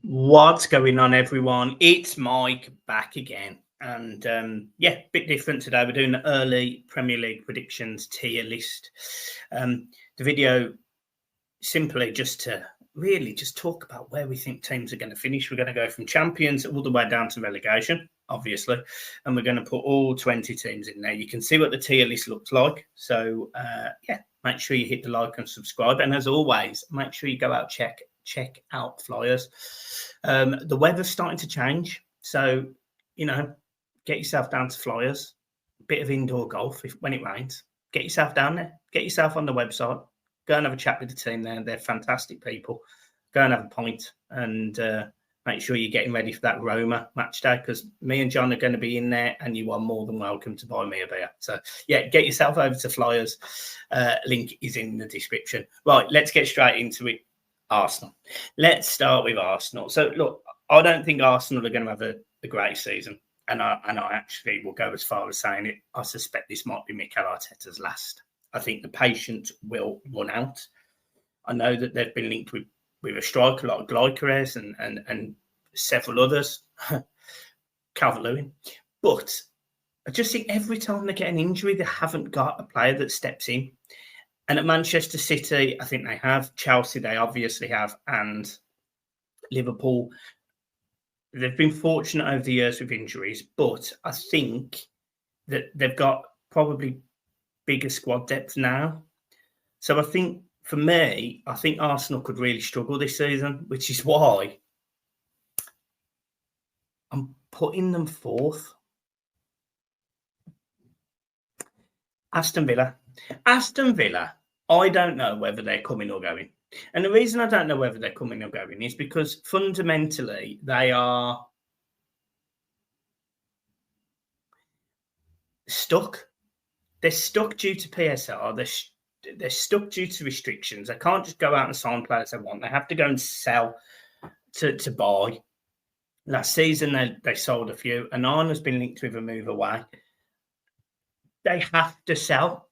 What's going on, everyone? It's Mike back again. And yeah, bit different today. We're doing the early Premier League predictions tier list. The video simply just to really just talk about where we think teams are going to finish. We're going to go from champions all the way down to relegation, obviously. And we're going to put all 20 teams in there. You can see what the tier list looks like. So yeah, make sure you hit the like and subscribe. And as always, make sure you go out, check out Flyers. The weather's starting to change. So, get yourself down to Flyers. Bit of indoor golf when it rains. Get yourself down there. Get yourself on the website. Go and have a chat with the team there. They're fantastic people. Go and have a pint and make sure you're getting ready for that Roma match day, because me and John are going to be in there and you are more than welcome to buy me a beer. So, yeah, get yourself over to Flyers. Link is in the description. Right, let's get straight into it. Arsenal. Let's start with Arsenal. So, look, I don't think Arsenal are going to have a great season. And I actually will go as far as saying it. I suspect this might be Mikel Arteta's last. I think the patience will run out. I know that they've been linked with a striker like Networkerz and several others, Calvert-Lewin. But I just think every time they get an injury, they haven't got a player that steps in. And at Manchester City, I think they have. Chelsea, they obviously have. And Liverpool, they've been fortunate over the years with injuries. But I think that they've got probably bigger squad depth now. So I think, for me, I think Arsenal could really struggle this season, which is why I'm putting them fourth. Aston Villa, I don't know whether they're coming or going. And the reason I don't know whether they're coming or going is because fundamentally they are stuck. They're stuck due to PSR. They're stuck due to restrictions. They can't just go out and sign players they want. They have to go and sell to buy. Last season, they sold a few. Annan has been linked with a move away. They have to sell,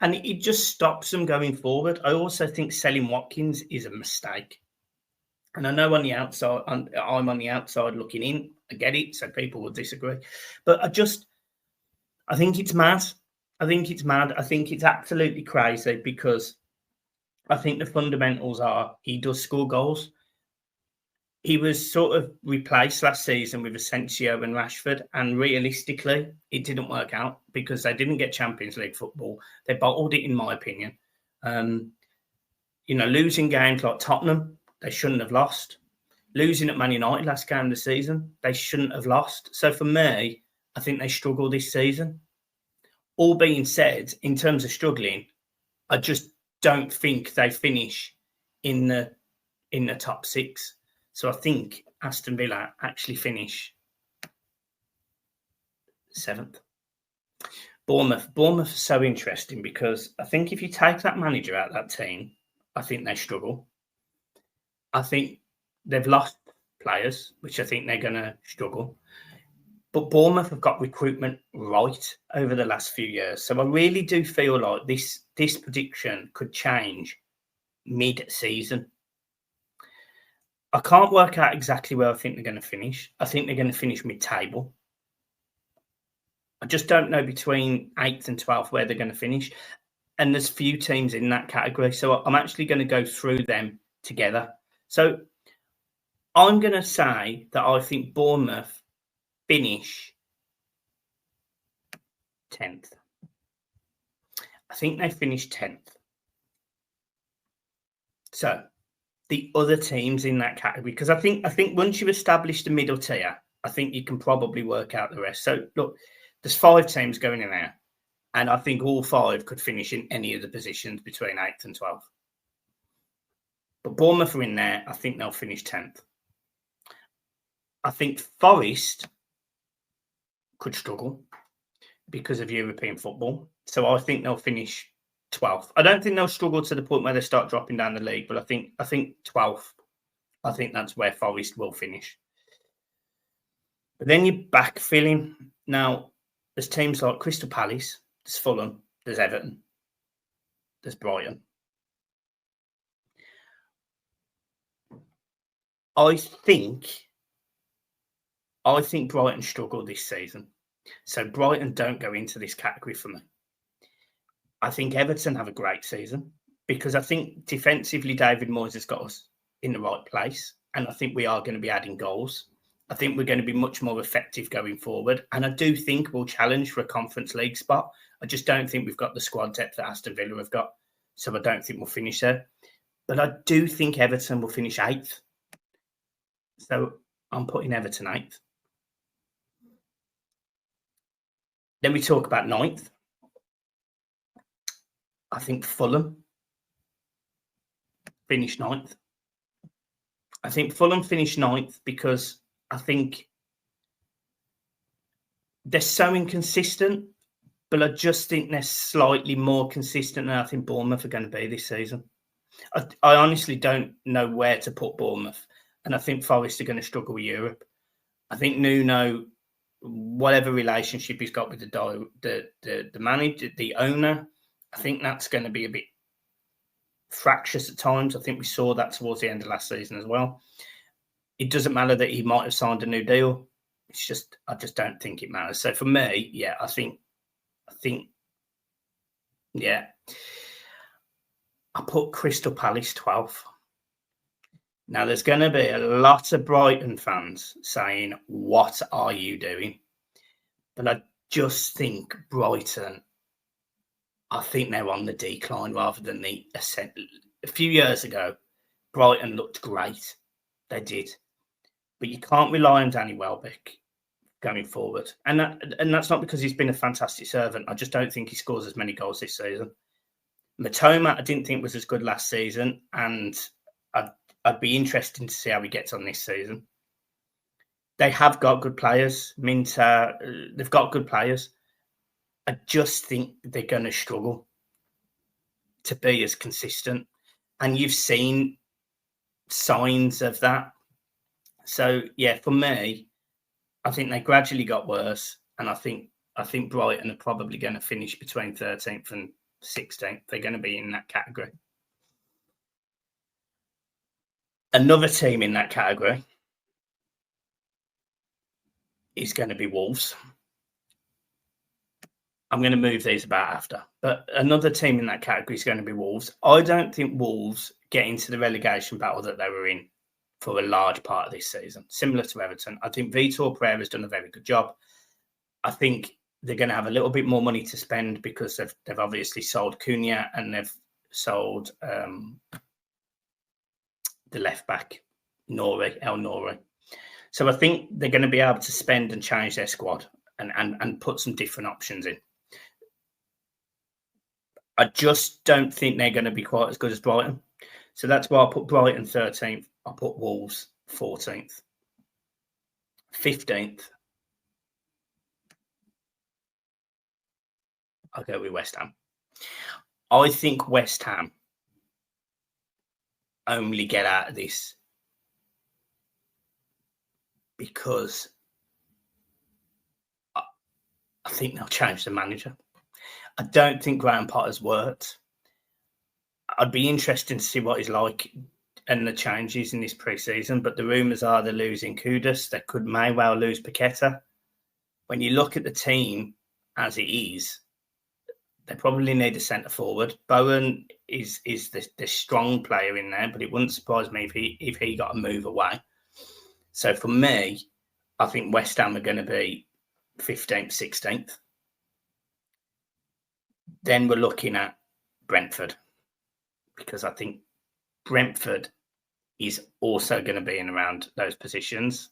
and it just stops them going forward. I also think selling Watkins is a mistake. And I know on the outside, I'm on the outside looking in. I get it, so people will disagree. But I think it's mad. I think it's absolutely crazy, because I think the fundamentals are he does score goals. He was sort of replaced last season with Asensio and Rashford, and realistically, it didn't work out because they didn't get Champions League football. They bottled it, in my opinion. Losing games like Tottenham, they shouldn't have lost. Losing at Man United last game of the season, they shouldn't have lost. So for me, I think they struggle this season. All being said, in terms of struggling, I just don't think they finish in the top six. So I think Aston Villa actually finish seventh. Bournemouth is so interesting, because I think if you take that manager out of that team, I think they struggle. I think they've lost players, which I think they're going to struggle. But Bournemouth have got recruitment right over the last few years. So I really do feel like this prediction could change mid-season. I can't work out exactly where I think they're going to finish. I think they're going to finish mid-table. I just don't know between 8th and 12th where they're going to finish. And there's few teams in that category. So I'm actually going to go through them together. So I'm going to say that I think Bournemouth finish 10th. I think they finish 10th. So the other teams in that category, because I think once you've established the middle tier, I think you can probably work out the rest. So look, there's 5 teams going in there, and I think all 5 could finish in any of the positions between 8th and 12th. But Bournemouth are in there. I think they'll finish 10th. I think Forest could struggle because of European football. So I think they'll finish 12th. I don't think they'll struggle to the point where they start dropping down the league, but I think 12th. I think that's where Forest will finish. But then you're backfilling. Now, there's teams like Crystal Palace, there's Fulham, there's Everton, there's Brighton. I think Brighton struggle this season. So Brighton don't go into this category for me. I think Everton have a great season because I think defensively David Moyes has got us in the right place. And I think we are going to be adding goals. I think we're going to be much more effective going forward. And I do think we'll challenge for a Conference League spot. I just don't think we've got the squad depth that Aston Villa have got. So I don't think we'll finish there. But I do think Everton will finish 8th. So I'm putting Everton 8th. Then we talk about 9th. I think Fulham finished 9th. I think Fulham finished 9th because I think they're so inconsistent, but I just think they're slightly more consistent than I think Bournemouth are going to be this season. I honestly don't know where to put Bournemouth, and I think Forest are going to struggle with Europe. I think Nuno, whatever relationship he's got with the manager, the owner, I think that's going to be a bit fractious at times. I think we saw that towards the end of last season as well. It doesn't matter that he might have signed a new deal. It's just, I just don't think it matters. So for me, yeah, I think, yeah. I put Crystal Palace 12th. Now, there's going to be a lot of Brighton fans saying, what are you doing? But I just think Brighton, I think they're on the decline rather than the ascent. A few years ago, Brighton looked great. They did. But you can't rely on Danny Welbeck going forward. And that's not because he's been a fantastic servant. I just don't think he scores as many goals this season. Matoma, I didn't think was as good last season. And I'd be interested to see how he gets on this season. They have got good players. Minter, they've got good players. I just think they're going to struggle to be as consistent. And you've seen signs of that. So, yeah, for me, I think they gradually got worse. And I think Brighton are probably going to finish between 13th and 16th. They're going to be in that category. Another team in that category is going to be Wolves. I'm going to move these about after. But another team in that category is going to be Wolves. I don't think Wolves get into the relegation battle that they were in for a large part of this season. Similar to Everton, I think Vitor Pereira has done a very good job. I think they're going to have a little bit more money to spend because they've obviously sold Cunha and they've sold the left back, El Nori. So I think they're going to be able to spend and change their squad and put some different options in. I just don't think they're going to be quite as good as Brighton. So that's why I put Brighton 13th. I put Wolves 14th. 15th. I'll go with West Ham. I think West Ham only get out of this because I think they'll change the manager. I don't think Graham Potter's worked. I'd be interested to see what he's like and the changes in this pre-season, but the rumours are they're losing Kudus. They may well lose Paqueta. When you look at the team as it is, they probably need a centre forward. Bowen is the strong player in there, but it wouldn't surprise me if he got a move away. So for me, I think West Ham are going to be 15th, 16th. Then we're looking at Brentford, because I think Brentford is also going to be in around those positions.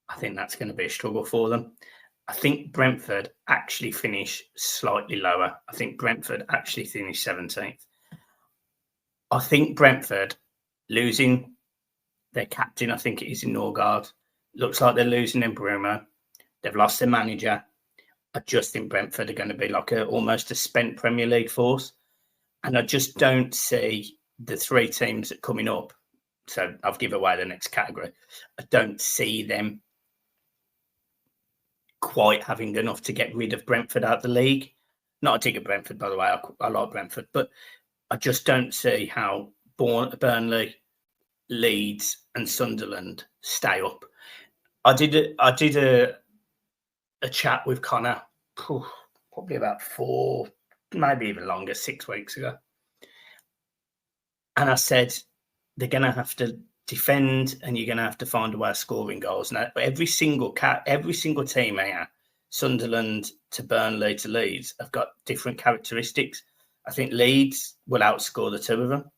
I think that's going to be a struggle for them. I think Brentford actually finish slightly lower. I think Brentford actually finish 17th. I think Brentford losing their captain, I think it is in Norgard. Looks like they're losing in Bruno. They've lost their manager. I just think Brentford are going to be like almost a spent Premier League force. And I just don't see the three teams that are coming up. So I've given away the next category. I don't see them quite having enough to get rid of Brentford out of the league. Not a dig at Brentford, by the way. I like Brentford. But I just don't see how Burnley, Leeds, and Sunderland stay up. I did a chat with Connor probably about 4, maybe even longer, 6 weeks ago, and I said they're going to have to defend, and you're going to have to find a way of scoring goals. Now, every single team here, Sunderland to Burnley to Leeds, have got different characteristics. I think Leeds will outscore the two of them.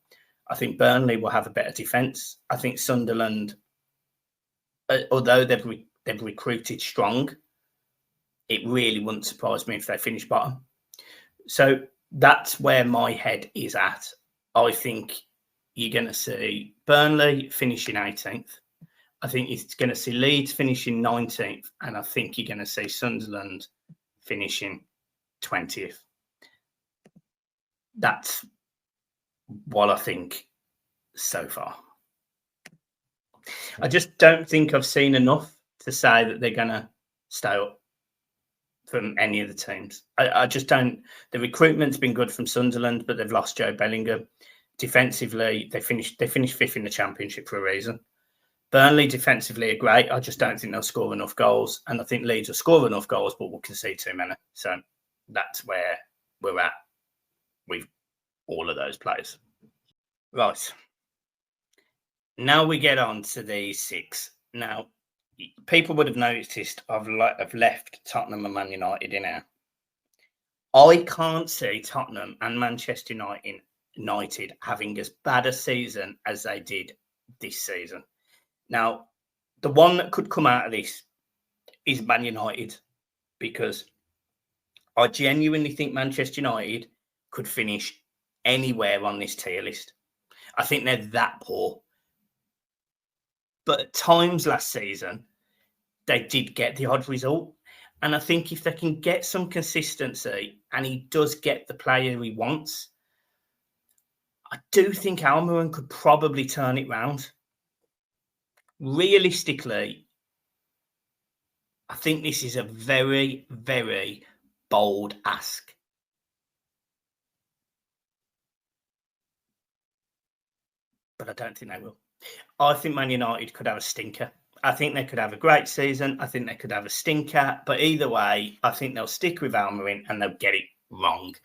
I think Burnley will have a better defence. I think Sunderland, although they've recruited strong, it really wouldn't surprise me if they finish bottom. So that's where my head is at. I think you're going to see Burnley finishing 18th. I think you're going to see Leeds finishing 19th. And I think you're going to see Sunderland finishing 20th. That's what I think so far. I just don't think I've seen enough to say that they're going to stay up from any of the teams. I just don't. The recruitment's been good from Sunderland, but they've lost Joe Bellingham. Defensively, they finished fifth in the Championship for a reason. Burnley defensively are great. I just don't think they'll score enough goals, and I think Leeds will score enough goals, but we'll concede too many. So that's where we're at with all of those players. Right. Now we get on to these 6. Now, people would have noticed I've left Tottenham and Man United in here. I can't see Tottenham and Manchester United having as bad a season as they did this season. Now, the one that could come out of this is Man United, because I genuinely think Manchester United could finish anywhere on this tier list. I think they're that poor. But at times last season, they did get the odd result. And I think if they can get some consistency and he does get the player he wants, I do think Almiron could probably turn it round. Realistically, I think this is a very, very bold ask. But I don't think they will. I think Man United could have a stinker. I think they could have a great season. I think they could have a stinker. But either way, I think they'll stick with Almiron and they'll get it wrong.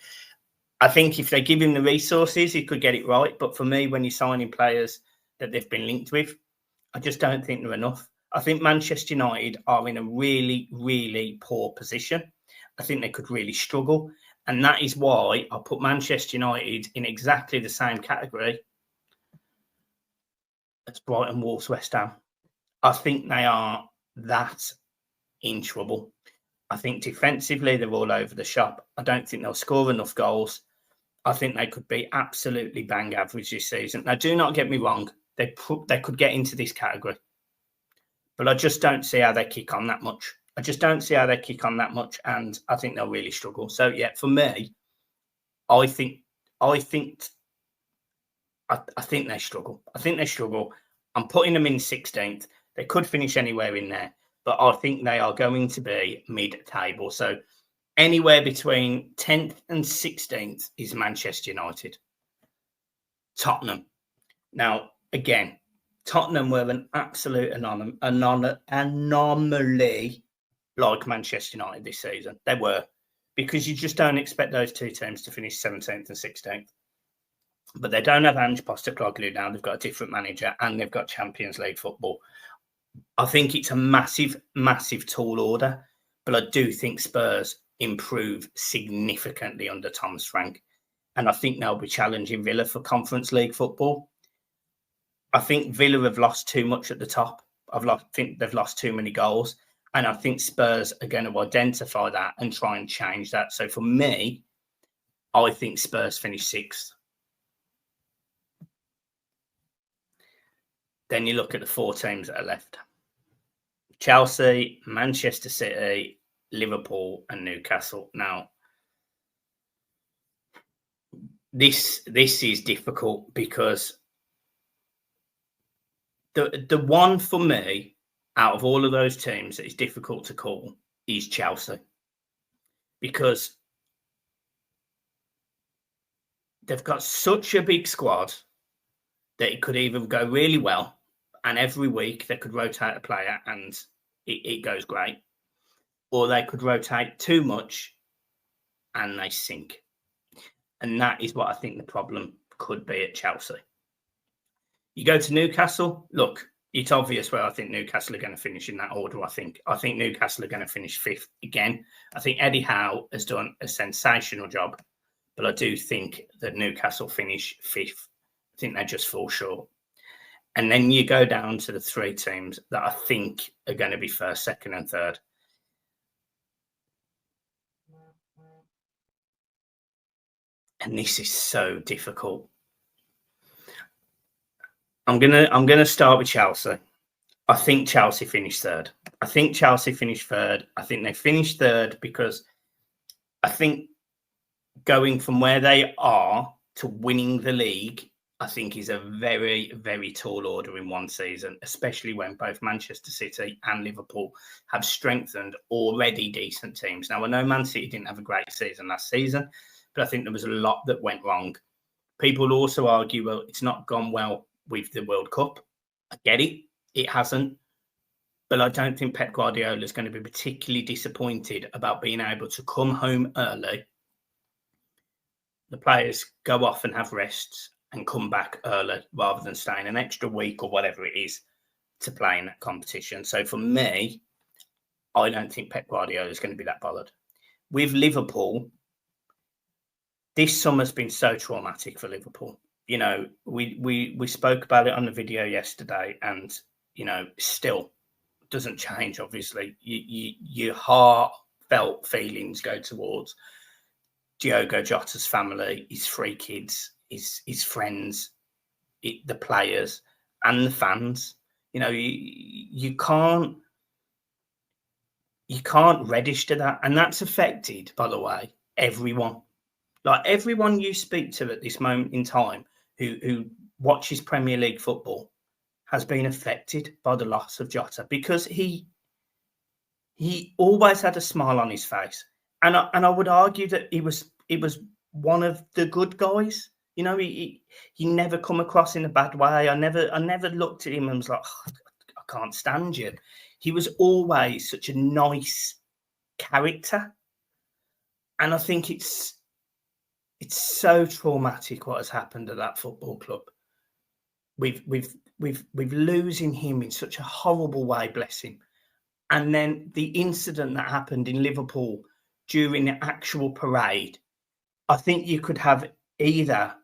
I think if they give him the resources, he could get it right. But for me, when you're signing players that they've been linked with, I just don't think they're enough. I think Manchester United are in a really, really poor position. I think they could really struggle. And that is why I put Manchester United in exactly the same category as Brighton, Wolves, West Ham. I think they are that in trouble. I think defensively, they're all over the shop. I don't think they'll score enough goals. I think they could be absolutely bang average this season. Now, do not get me wrong. They could get into this category. But I just don't see how they kick on that much. And I think they'll really struggle. So, yeah, for me, I think they struggle. I'm putting them in 16th. They could finish anywhere in there, but I think they are going to be mid-table. So anywhere between 10th and 16th is Manchester United. Tottenham. Now, again, Tottenham were an absolute anomaly like Manchester United this season. They were, because you just don't expect those two teams to finish 17th and 16th. But they don't have Ange Postecoglou now. They've got a different manager and they've got Champions League football. I think it's a massive, massive tall order. But I do think Spurs improve significantly under Thomas Frank. And I think they'll be challenging Villa for Conference League football. I think Villa have lost too much at the top. I think they've lost too many goals. And I think Spurs are going to identify that and try and change that. So for me, I think Spurs finish 6th. Then you look at the 4 teams that are left. Chelsea, Manchester City, Liverpool and Newcastle. Now, this is difficult because the one for me out of all of those teams that is difficult to call is Chelsea, because they've got such a big squad that it could either go really well, and every week they could rotate a player and it goes great, or they could rotate too much and they sink. And that is what I think the problem could be at Chelsea. You go to Newcastle, look, it's obvious where I think Newcastle are going to finish in that order. I think Newcastle are going to finish 5th again. I think Eddie Howe has done a sensational job, but I do think that Newcastle finish 5th. I think they just fall short. And then you go down to the 3 teams that I think are going to be 1st, 2nd, and 3rd. And this is so difficult. I'm gonna start with Chelsea. I think Chelsea finished 3rd. I think they finished 3rd because I think going from where they are to winning the league, I think is a very, very tall order in one season, especially when both Manchester City and Liverpool have strengthened already decent teams. Now, I know Man City didn't have a great season last season, but I think there was a lot that went wrong. People also argue, well, it's not gone well with the World Cup. I get it. It hasn't. But I don't think Pep Guardiola is going to be particularly disappointed about being able to come home early. The players go off and have rests and come back early rather than staying an extra week or whatever it is to play in that competition. So for me, I don't think Pep Guardiola is going to be that bothered. With Liverpool, this summer's been so traumatic for Liverpool. You know, we spoke about it on the video yesterday, and you know, still doesn't change. Obviously, your heartfelt feelings go towards Diogo Jota's family, his 3 kids, his friends, the players, and the fans. You know, you can't register that, and that's affected, by the way, everyone. Like everyone you speak to at this moment in time who watches Premier League football has been affected by the loss of Jota, because he always had a smile on his face, and I would argue that he was one of the good guys. You know, he never come across in a bad way. I never looked at him and was like, oh, I can't stand you. He was always such a nice character, and I think it's so traumatic what has happened at that football club. We've losing him in such a horrible way, bless him. And then the incident that happened in Liverpool during the actual parade, I think you could have either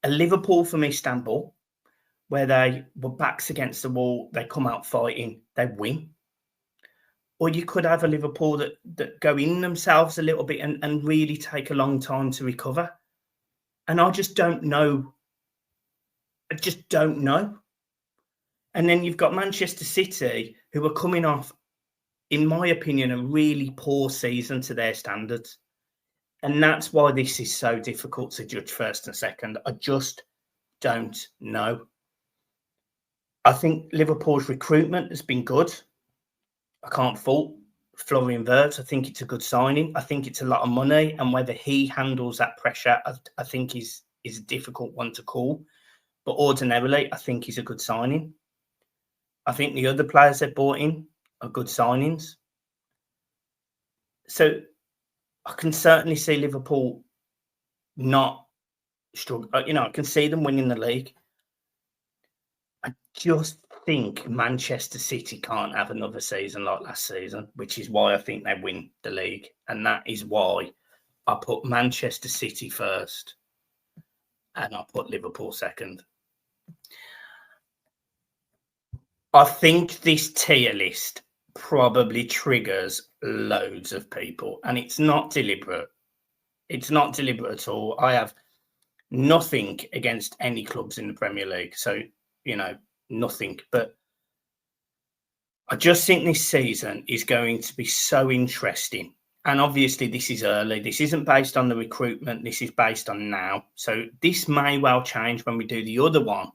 a Liverpool from Istanbul, where they were backs against the wall, they come out fighting, they win. Or you could have a Liverpool that go in themselves a little bit and really take a long time to recover. And I just don't know. I just don't know. And then you've got Manchester City, who are coming off, in my opinion, a really poor season to their standards. And that's why this is so difficult to judge 1st and 2nd. I just don't know. I think Liverpool's recruitment has been good. I can't fault Florian Wirtz. I think it's a good signing. I think it's a lot of money, and whether he handles that pressure, I think is a difficult one to call. But ordinarily, I think he's a good signing. I think the other players they've bought in are good signings. So I can certainly see Liverpool not struggle. You know, I can see them winning the league. I just think Manchester City can't have another season like last season, which is why I think they win the league. And that is why I put Manchester City 1st and I put Liverpool 2nd. I think this tier list probably triggers loads of people, and it's not deliberate. It's not deliberate at all. I have nothing against any clubs in the Premier League. So, you know, nothing. But I just think this season is going to be so interesting. And obviously, this is early. This isn't based on the recruitment. This is based on now. So this may well change when we do the other one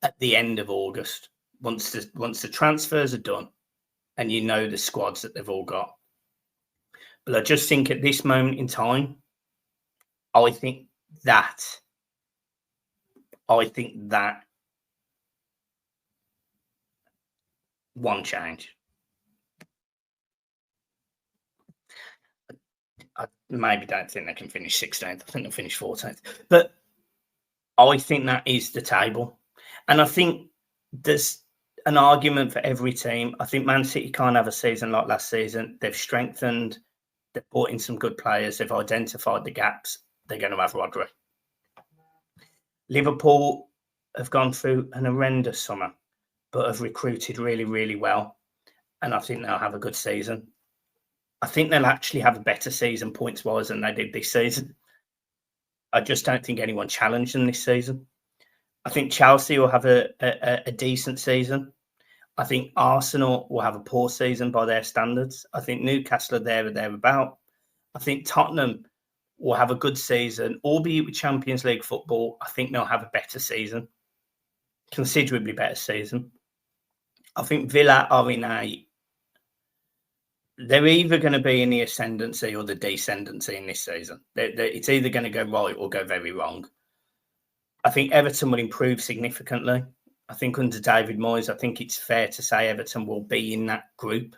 at the end of August, once the transfers are done and you know the squads that they've all got. But I just think at this moment in time, I think that I think that one change. I maybe don't think they can finish 16th. I think they'll finish 14th. But I think that is the table. And I think there's an argument for every team. I think Man City can't have a season like last season. They've strengthened. They've brought in some good players. They've identified the gaps. They're going to have Rodri. Liverpool have gone through an horrendous summer, but have recruited really, really well. And I think they'll have a good season. I think they'll actually have a better season points-wise than they did this season. I just don't think anyone challenged them this season. I think Chelsea will have a decent season. I think Arsenal will have a poor season by their standards. I think Newcastle are there or thereabout. I think Tottenham will have a good season, albeit with Champions League football. I think they'll have a better season, considerably better season. I think Villa are they're either going to be in the ascendancy or the descendancy in this season. It's either going to go right or go very wrong. I think Everton will improve significantly. I think under David Moyes, I think it's fair to say Everton will be in that group.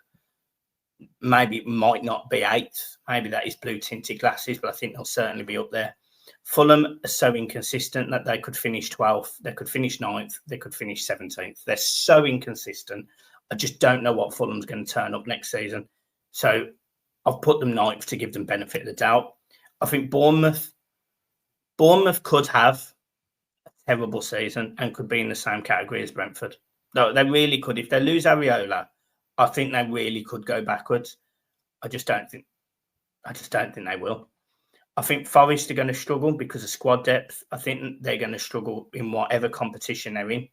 Maybe it might not be 8th. Maybe that is blue-tinted glasses, but I think they'll certainly be up there. Fulham are so inconsistent that they could finish 12th, they could finish 9th, they could finish 17th. They're so inconsistent. I just don't know what Fulham's going to turn up next season. So I've put them 9th to give them benefit of the doubt. I think Bournemouth could have a terrible season and could be in the same category as Brentford. No, they really could. If they lose Areola, I think they really could go backwards. I just don't think they will. I think Forest are going to struggle because of squad depth. I think they're going to struggle in whatever competition they're in.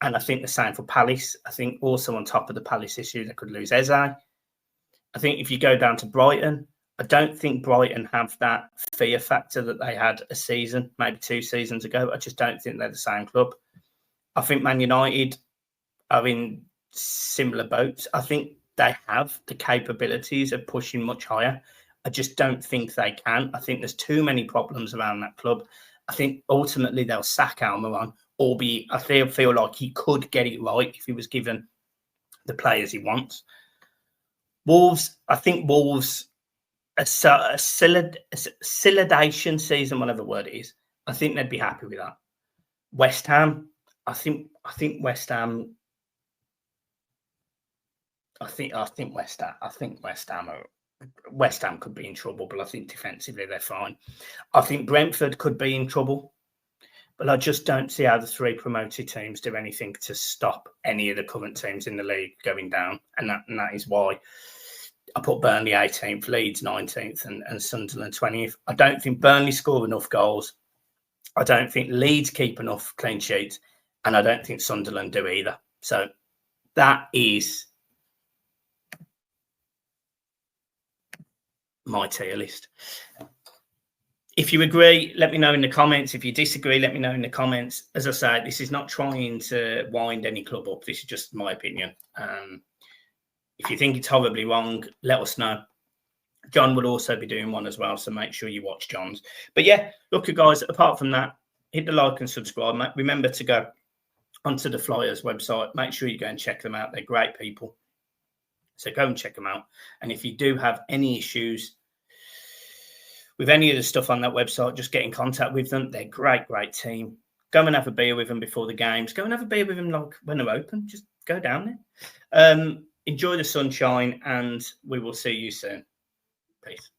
And I think the same for Palace. I think also on top of the Palace issue, they could lose Eze. I think if you go down to Brighton, I don't think Brighton have that fear factor that they had a season, maybe 2 seasons ago. I just don't think they're the same club. I think Man United are in similar boats. I think they have the capabilities of pushing much higher. I just don't think they can. I think there's too many problems around that club. I think ultimately they'll sack Almiron, albeit I feel like he could get it right if he was given the players he wants. Wolves, I think Wolves, a solidation season, whatever word it is, I think they'd be happy with that. West Ham, I think West Ham. I think West Ham could be in trouble, but I think defensively they're fine. I think Brentford could be in trouble, but I just don't see how the 3 promoted teams do anything to stop any of the current teams in the league going down, and that is why I put Burnley 18th, Leeds 19th, and Sunderland 20th. I don't think Burnley score enough goals. I don't think Leeds keep enough clean sheets, and I don't think Sunderland do either. So that is my tier list. If you agree, let me know in the comments. If you disagree, let me know in the comments. As I say, this is not trying to wind any club up. This is just my opinion. If you think it's horribly wrong, let us know. John will also be doing one as well, so make sure you watch John's. But yeah, look, guys, apart from that, hit the like and subscribe. Remember to go onto the Flyers website. Make sure you go and check them out. They're great people. So go and check them out. And if you do have any issues with any of the stuff on that website, just get in contact with them. They're a great, great team. Go and have a beer with them before the games. Go and have a beer with them like when they're open. Just go down there. Enjoy the sunshine, and we will see you soon. Peace.